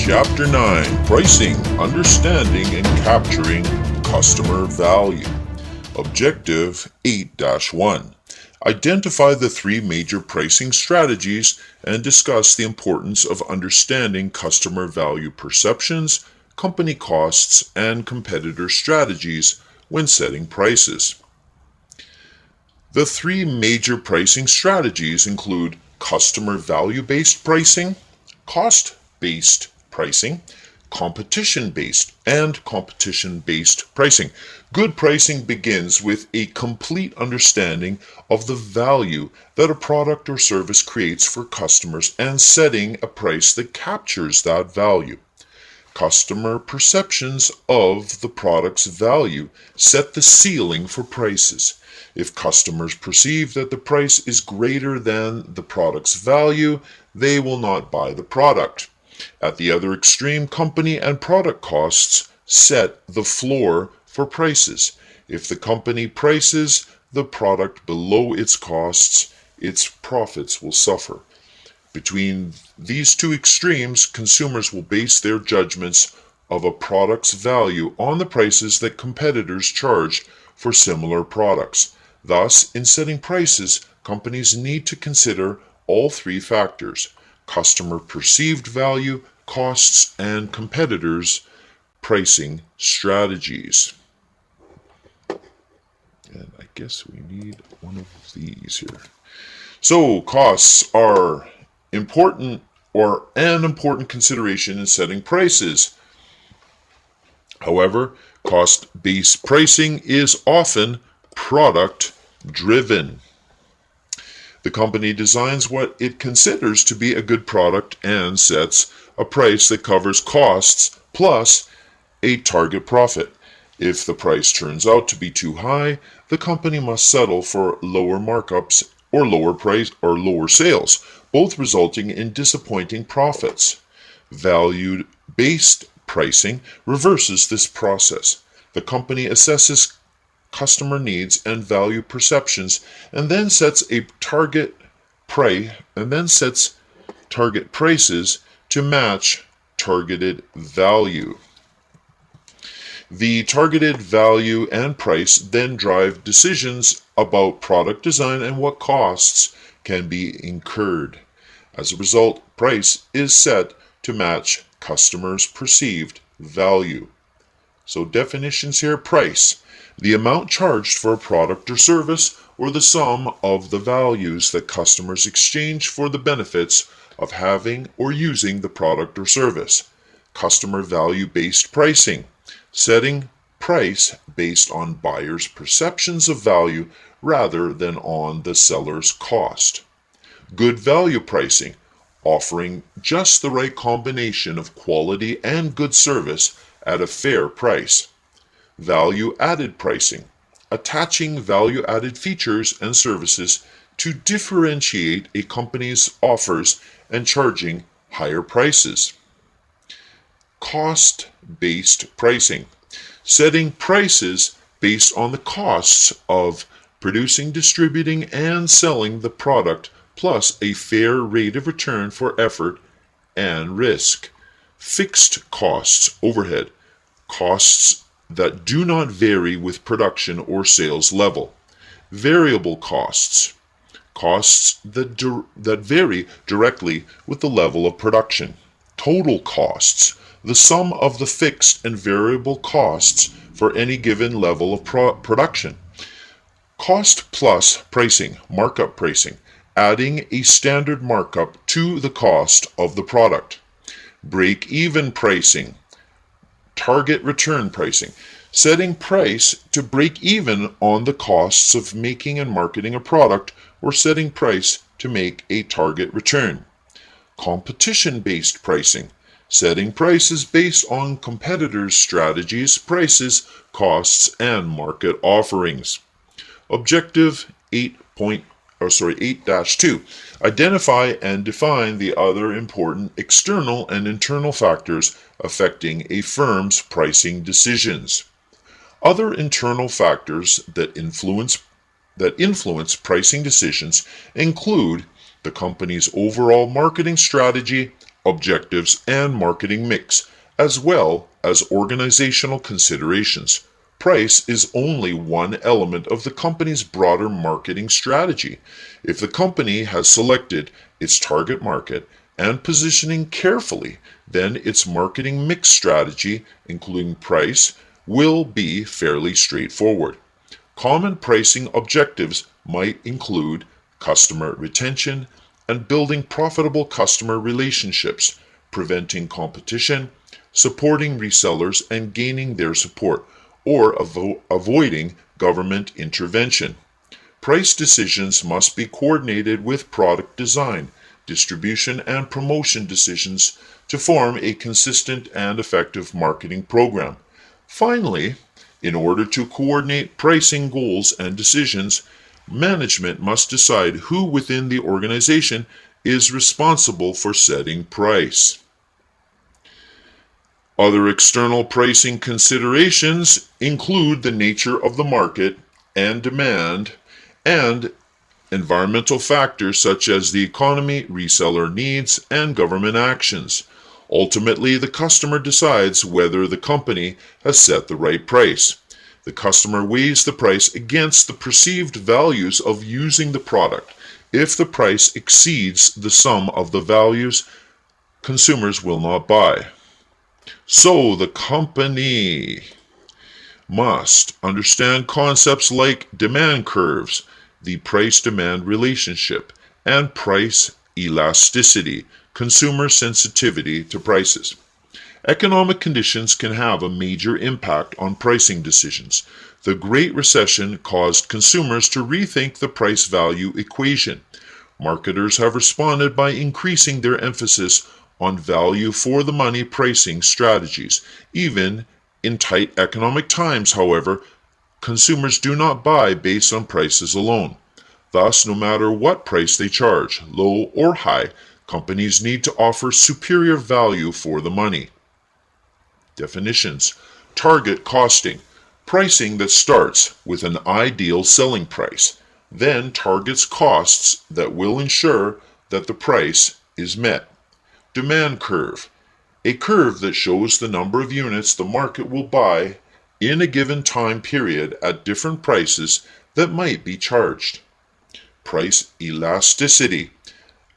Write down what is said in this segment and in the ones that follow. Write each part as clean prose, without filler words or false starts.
Chapter 9, Pricing, Understanding and Capturing Customer Value. Objective 8-1. Identify the three major pricing strategies and discuss the importance of understanding customer value perceptions, company costs, and competitor strategies when setting prices. The three major pricing strategies include customer value-based pricing, cost-based pricing, competition-based pricing. Good pricing begins with a complete understanding of the value that a product or service creates for customers and setting a price that captures that value. Customer perceptions of the product's value set the ceiling for prices. If customers perceive that the price is greater than the product's value, they will not buy the product. At the other extreme, company and product costs set the floor for prices. If the company prices the product below its costs, its profits will suffer. Between these two extremes, consumers will base their judgments of a product's value on the prices that competitors charge for similar products. Thus, in setting prices, companies need to consider all three factors: customer perceived value, costs, and competitors' pricing strategies. And I guess we need one of these here. So, costs are an important consideration in setting prices. However, cost-based pricing is often product-driven. The company designs what it considers to be a good product and sets a price that covers costs plus a target profit. If the price turns out to be too high, the company must settle for lower markups or lower sales, both resulting in disappointing profits. Value-based pricing reverses this process. The company assesses customer needs and value perceptions and then sets target prices to match targeted value. The targeted value and price then drive decisions about product design and what costs can be incurred. As a result, price is set to match customers' perceived value. So definitions here: price, the amount charged for a product or service, or the sum of the values that customers exchange for the benefits of having or using the product or service. Customer value-based pricing, setting price based on buyers' perceptions of value rather than on the seller's cost. Good value pricing, offering just the right combination of quality and good service at a fair price. Value-added pricing, attaching value-added features and services to differentiate a company's offers and charging higher prices. Cost-based pricing, setting prices based on the costs of producing, distributing, and selling the product, plus a fair rate of return for effort and risk. Fixed costs, overhead, costs that do not vary with production or sales level. Variable costs, costs that vary directly with the level of production. Total costs, the sum of the fixed and variable costs for any given level of production. Cost plus pricing, markup pricing, adding a standard markup to the cost of the product. Break-even pricing, target return pricing, setting price to break even on the costs of making and marketing a product, or setting price to make a target return. Competition-based pricing, setting prices based on competitors' strategies, prices, costs, and market offerings. Objective 8-2. Identify and define the other important external and internal factors affecting a firm's pricing decisions. Other internal factors that influence pricing decisions include the company's overall marketing strategy, objectives, and marketing mix, as well as organizational considerations. Price is only one element of the company's broader marketing strategy. If the company has selected its target market and positioning carefully, then its marketing mix strategy, including price, will be fairly straightforward. Common pricing objectives might include customer retention and building profitable customer relationships, preventing competition, supporting resellers and gaining their support, or avoiding government intervention. Price decisions must be coordinated with product design, distribution, and promotion decisions to form a consistent and effective marketing program. Finally, in order to coordinate pricing goals and decisions, management must decide who within the organization is responsible for setting price. Other external pricing considerations include the nature of the market and demand, and environmental factors such as the economy, reseller needs, and government actions. Ultimately, the customer decides whether the company has set the right price. The customer weighs the price against the perceived values of using the product. If the price exceeds the sum of the values, consumers will not buy. So the company must understand concepts like demand curves, the price-demand relationship, and price elasticity, consumer sensitivity to prices. Economic conditions can have a major impact on pricing decisions. The Great Recession caused consumers to rethink the price-value equation. Marketers have responded by increasing their emphasis on value for the money pricing strategies. Even in tight economic times, however, consumers do not buy based on prices alone. Thus, no matter what price they charge, low or high, companies need to offer superior value for the money. Definitions: target costing, pricing that starts with an ideal selling price, then targets costs that will ensure that the price is met. Demand curve, a curve that shows the number of units the market will buy in a given time period at different prices that might be charged. Price elasticity,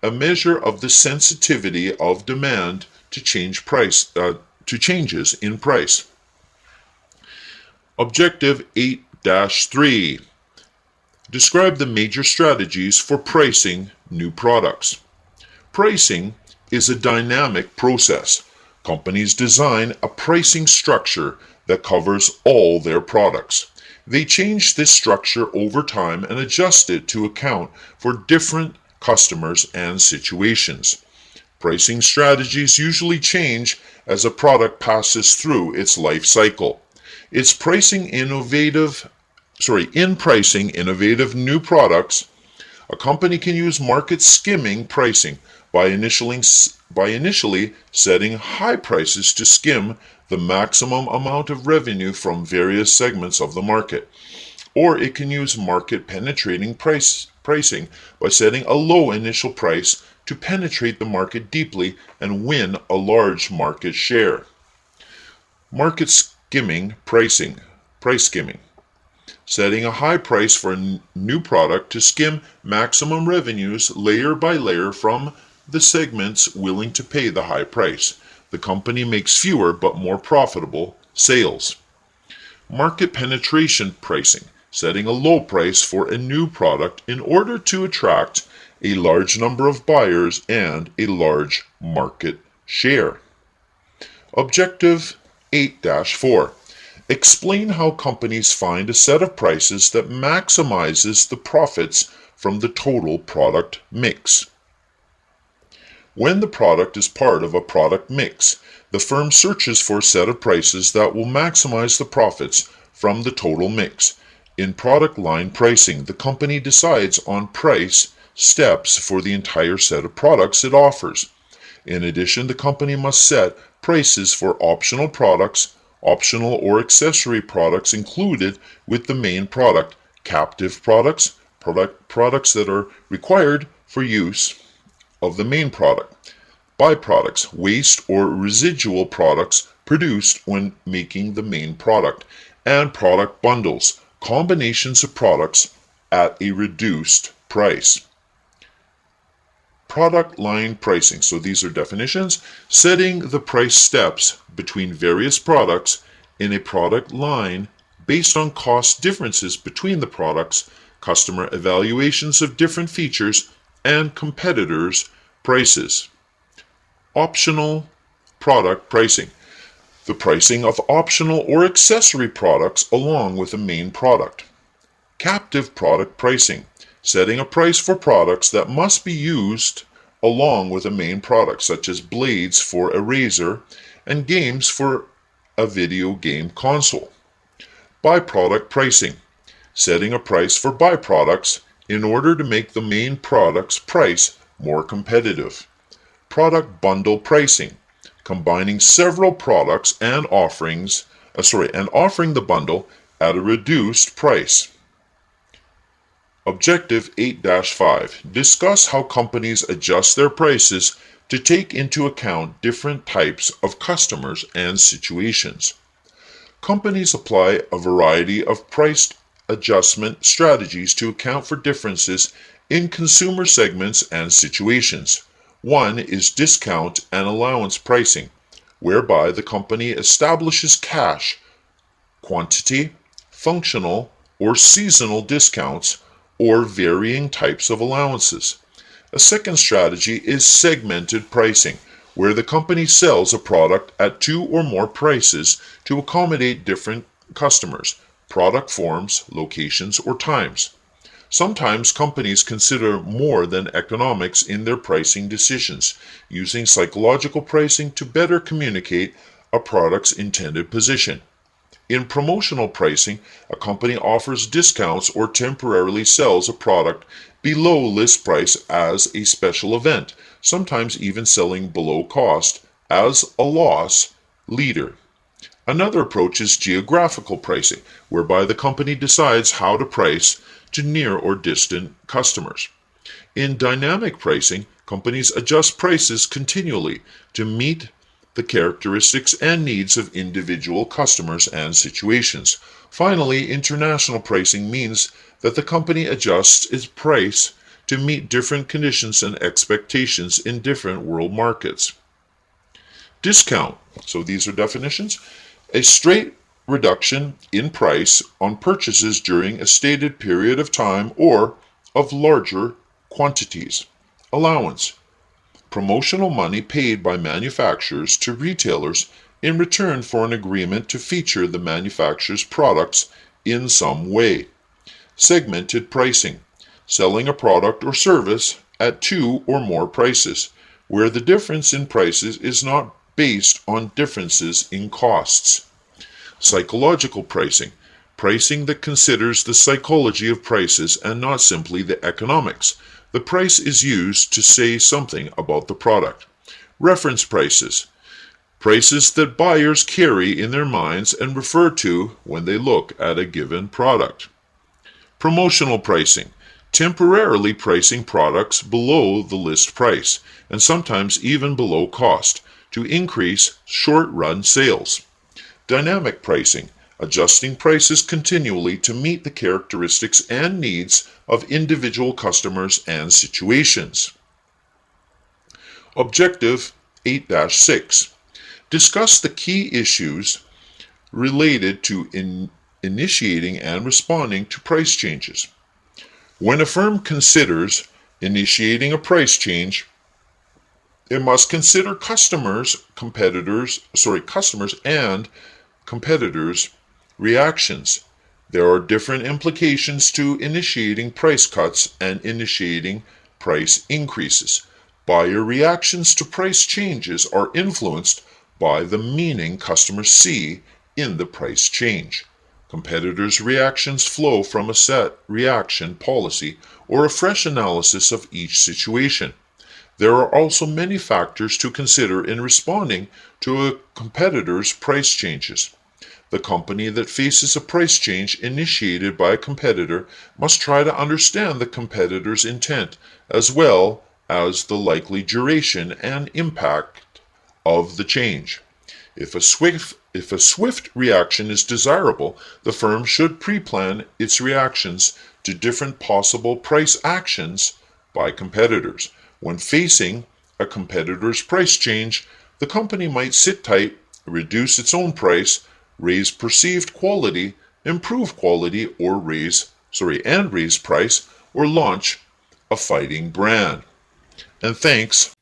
a measure of the sensitivity of demand to changes in price. Objective 8-3. Describe the major strategies for pricing new products. Pricing is a dynamic process. Companies design a pricing structure that covers all their products. They change this structure over time and adjust it to account for different customers and situations. Pricing strategies usually change as a product passes through its life cycle. In pricing innovative new products, a company can use market skimming pricing by initially setting high prices to skim the maximum amount of revenue from various segments of the market. Or it can use market penetrating pricing by setting a low initial price to penetrate the market deeply and win a large market share. Market skimming pricing, price skimming, setting a high price for a new product to skim maximum revenues layer by layer from the segments willing to pay the high price. The company makes fewer but more profitable sales. Market penetration pricing, setting a low price for a new product in order to attract a large number of buyers and a large market share. Objective 8-4. Explain how companies find a set of prices that maximizes the profits from the total product mix. When the product is part of a product mix, the firm searches for a set of prices that will maximize the profits from the total mix. In product line pricing, the company decides on price steps for the entire set of products it offers. In addition, the company must set prices for optional products, optional or accessory products included with the main product, captive products, products that are required for use of the main product, byproducts, waste or residual products produced when making the main product, and product bundles, combinations of products at a reduced price. Product line pricing. So these are definitions. Setting the price steps between various products in a product line based on cost differences between the products, customer evaluations of different features, and competitors' prices. Optional product pricing. The pricing of optional or accessory products along with the main product. Captive product pricing. Setting a price for products that must be used along with a main product, such as blades for a razor and games for a video game console. Byproduct pricing. Setting a price for byproducts in order to make the main product's price more competitive. Product bundle pricing. Combining several products and offering the bundle at a reduced price. Objective 8-5. Discuss how companies adjust their prices to take into account different types of customers and situations. Companies apply a variety of price adjustment strategies to account for differences in consumer segments and situations. One is discount and allowance pricing, whereby the company establishes cash, quantity, functional, or seasonal discounts, or varying types of allowances. A second strategy is segmented pricing, where the company sells a product at two or more prices to accommodate different customers, product forms, locations, or times. Sometimes companies consider more than economics in their pricing decisions, using psychological pricing to better communicate a product's intended position. In promotional pricing, a company offers discounts or temporarily sells a product below list price as a special event, sometimes even selling below cost as a loss leader. Another approach is geographical pricing, whereby the company decides how to price to near or distant customers. In dynamic pricing, companies adjust prices continually to meet the characteristics and needs of individual customers and situations. Finally, international pricing means that the company adjusts its price to meet different conditions and expectations in different world markets. Discount. So these are definitions. A straight reduction in price on purchases during a stated period of time or of larger quantities. Allowance. Promotional money paid by manufacturers to retailers in return for an agreement to feature the manufacturer's products in some way. Segmented pricing. Selling a product or service at two or more prices, where the difference in prices is not based on differences in costs. Psychological pricing. Pricing that considers the psychology of prices and not simply the economics. The price is used to say something about the product. Reference prices. Prices that buyers carry in their minds and refer to when they look at a given product. Promotional pricing. Temporarily pricing products below the list price, and sometimes even below cost, to increase short-run sales. Dynamic pricing. Adjusting prices continually to meet the characteristics and needs of individual customers and situations. Objective 8-6. Discuss the key issues related to initiating and responding to price changes. When a firm considers initiating a price change, it must consider customers and competitors' reactions. There are different implications to initiating price cuts and initiating price increases. Buyer reactions to price changes are influenced by the meaning customers see in the price change. Competitors' reactions flow from a set reaction policy or a fresh analysis of each situation. There are also many factors to consider in responding to a competitor's price changes. The company that faces a price change initiated by a competitor must try to understand the competitor's intent, as well as the likely duration and impact of the change. If a swift reaction is desirable, the firm should pre-plan its reactions to different possible price actions by competitors. When facing a competitor's price change, the company might sit tight, reduce its own price, raise perceived quality, improve quality, or raise price, or launch a fighting brand. And thanks